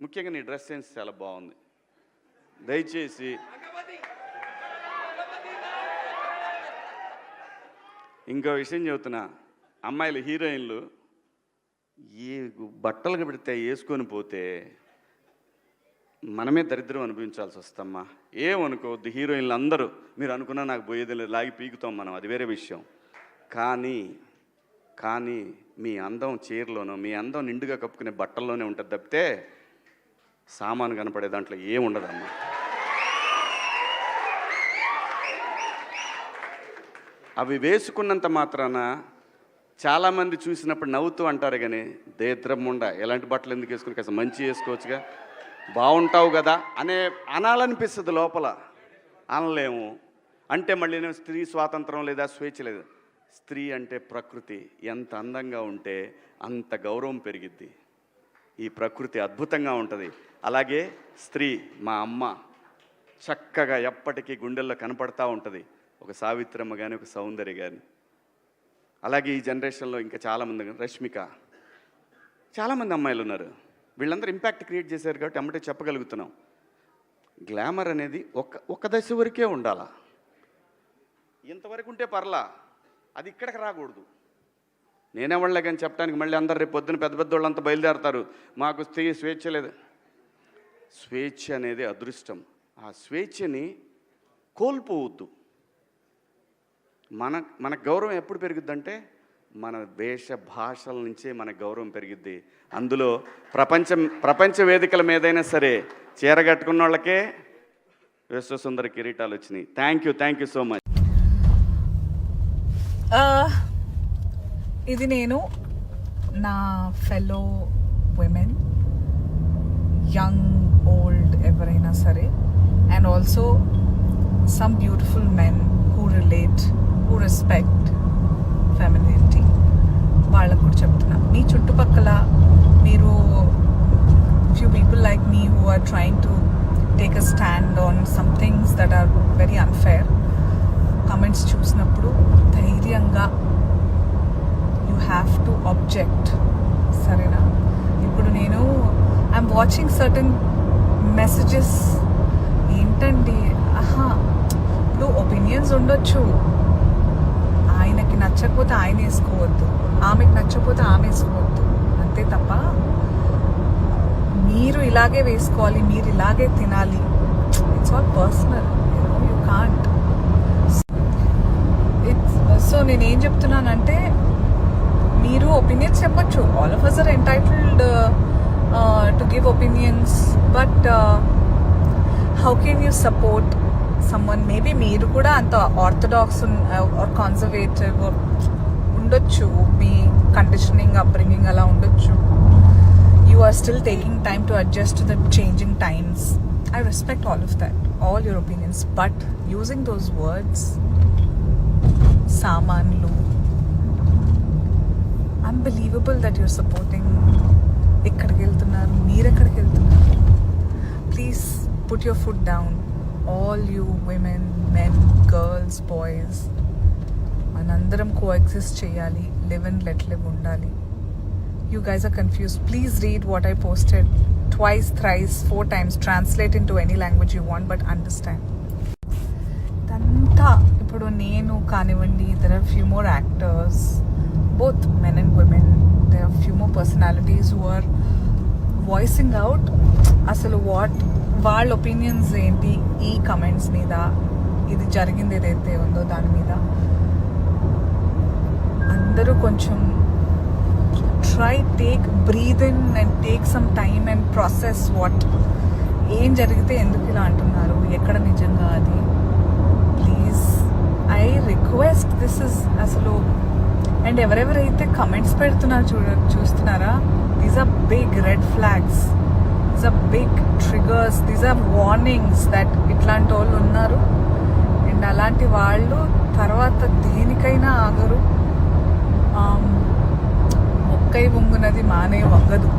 ముఖ్యంగా నీ dress sense చాలా బాగుంది. దయచేసి ఇంకో విషయం చెబుతున్నా, అమ్మాయిలు హీరోయిన్లు ఈ బట్టలు పెడితే వేసుకొని పోతే మనమే దరిద్రం అనిపించాల్సి వస్తమ్మా. ఏమనుకోవద్దు, హీరోయిన్లు అందరూ మీరు అనుకున్నా నాకు పోయేది లేదు, లాగి పీకుతాం మనం, అది వేరే విషయం. కానీ మీ అందం చీరలోనో మీ అందం నిండుగా కప్పుకునే బట్టల్లోనే ఉంటుంది తప్పితే సామాను కనపడే దాంట్లో ఏముండదమ్మా. అవి వేసుకున్నంత మాత్రాన చాలామంది చూసినప్పుడు నవ్వుతూ అంటారు, కానీ దేద్రమ్ముండ ఎలాంటి బట్టలు ఎందుకు వేసుకుని కాస్త మంచి వేసుకోవచ్చుగా, బాగుంటావు కదా అనాలనిపిస్తుంది లోపల, అనలేము. అంటే మళ్ళీ స్త్రీ స్వాతంత్రం లేదా స్వేచ్ఛ లేదా. స్త్రీ అంటే ప్రకృతి, ఎంత అందంగా ఉంటే అంత గౌరవం పెరిగిద్ది. ఈ ప్రకృతి అద్భుతంగా ఉంటుంది. అలాగే స్త్రీ మా అమ్మ చక్కగా ఎప్పటికీ గుండెల్లో కనపడతా ఉంటుంది, ఒక సావిత్రమ్మ కానీ ఒక సౌందర్య కానీ. అలాగే ఈ జనరేషన్లో ఇంకా చాలామంది, రష్మిక, చాలామంది అమ్మాయిలు ఉన్నారు. వీళ్ళందరూ ఇంపాక్ట్ క్రియేట్ చేశారు కాబట్టి అమ్మటే చెప్పగలుగుతున్నాం. గ్లామర్ అనేది ఒక దశ వరకే ఉండాలా, ఇంతవరకు ఉంటే పర్లా, అది ఇక్కడికి రాకూడదు. నేనేవాళ్ళే కానీ చెప్పడానికి మళ్ళీ అందరు రేపు పొద్దున పెద్ద పెద్ద వాళ్ళంతా బయలుదేరతారు, మాకు స్త్రీ స్వేచ్ఛ లేదు. స్వేచ్ఛ అనేది అదృష్టం. ఆ స్వేచ్ఛని కోల్పోవద్దు. మన గౌరవం ఎప్పుడు పెరుగుద్దంటే మన వేష భాషల నుంచే మన గౌరవం పెరిగిద్ది. అందులో ప్రపంచ వేదికల మీదైనా సరే చీర కట్టుకున్న వాళ్ళకే విశ్వసుందర కిరీటాలు వచ్చినాయి. Thank you so much. ఇది నేను నా ఫెలో విమెన్, యంగ్ ఓల్డ్ ఎవరైనా సరే, and also some beautiful men who relate, who respect femininity, వాళ్ళకు కూడా చెప్తున్నా. మీ చుట్టుపక్కల మీరు few people like me who are trying to take a stand on some things that are very unfair, comments చూసినప్పుడు ధైర్యంగా యూ హ్యావ్ టు ఆబ్జెక్ట్. సరేనా? ఇప్పుడు నేను ఐఎమ్ వాచింగ్ సర్టన్ మెసేజెస్, ఏంటండి ఇప్పుడు ఒపీనియన్స్ ఉండొచ్చు, ఆయనకి నచ్చకపోతే ఆయన వేసుకోవద్దు, ఆమెకి నచ్చకపోతే ఆమె వేసుకోవద్దు, అంతే తప్ప మీరు ఇలాగే వేసుకోవాలి, మీరు ఇలాగే తినాలి, it's all personal, you can't. So నేనేం చెప్తున్నానంటే, మీరు ఒపీనియన్స్ చెప్పచ్చు, all of us are entitled to give opinions, but how can you support someone? Maybe మీరు కూడా అంత ఆర్థడాక్స్ ఆర్ కన్జర్వేటివ్ ఉండొచ్చు, మీ కండిషనింగ్ అప్బ్రింగింగ్ అలా ఉండొచ్చు. You are still taking time to adjust to the changing times. I respect all of that, all your opinions, but using those words, సామాన్లు, unbelievable that you're supporting. ఎక్కడికి వెళ్తున్నారు, మీరెక్కడికి వెళ్తున్నారు? Please put your foot down, all you women, men, girls, boys. మనందరం coexist చేయాలి, live and let live ఉండాలి. You guys are confused. Please read what I posted twice, thrice, 4 times. Translate into any language you want, but understand. ఇదంతా ఇప్పుడు నేను కానివ్వండి, there are few more actors, both men and women. There are few more personalities who are voicing out అసలు వాళ్ళ opinions ఏంటి ఈ comments మీద, ఇది జరిగింది ఏదైతే ఉందో దాని మీద. అందరూ కొంచెం breathe in and take some time and process ఏం జరిగితే ఎందుకు ఇలా అంటున్నారు, ఎక్కడ నిజంగా అది. Please I request, this is అసలు. అండ్ ఎవరెవరైతే కమెంట్స్ పెడుతున్నారు చూస్తున్నారా, these are big red flags, these are big triggers, these are warnings that ఇట్లాంటి వాళ్ళు ఉన్నారు. అండ్ అలాంటి వాళ్ళు తర్వాత దేనికైనా ఆగరు. మొక్కై వంగునది మానే వంగదు.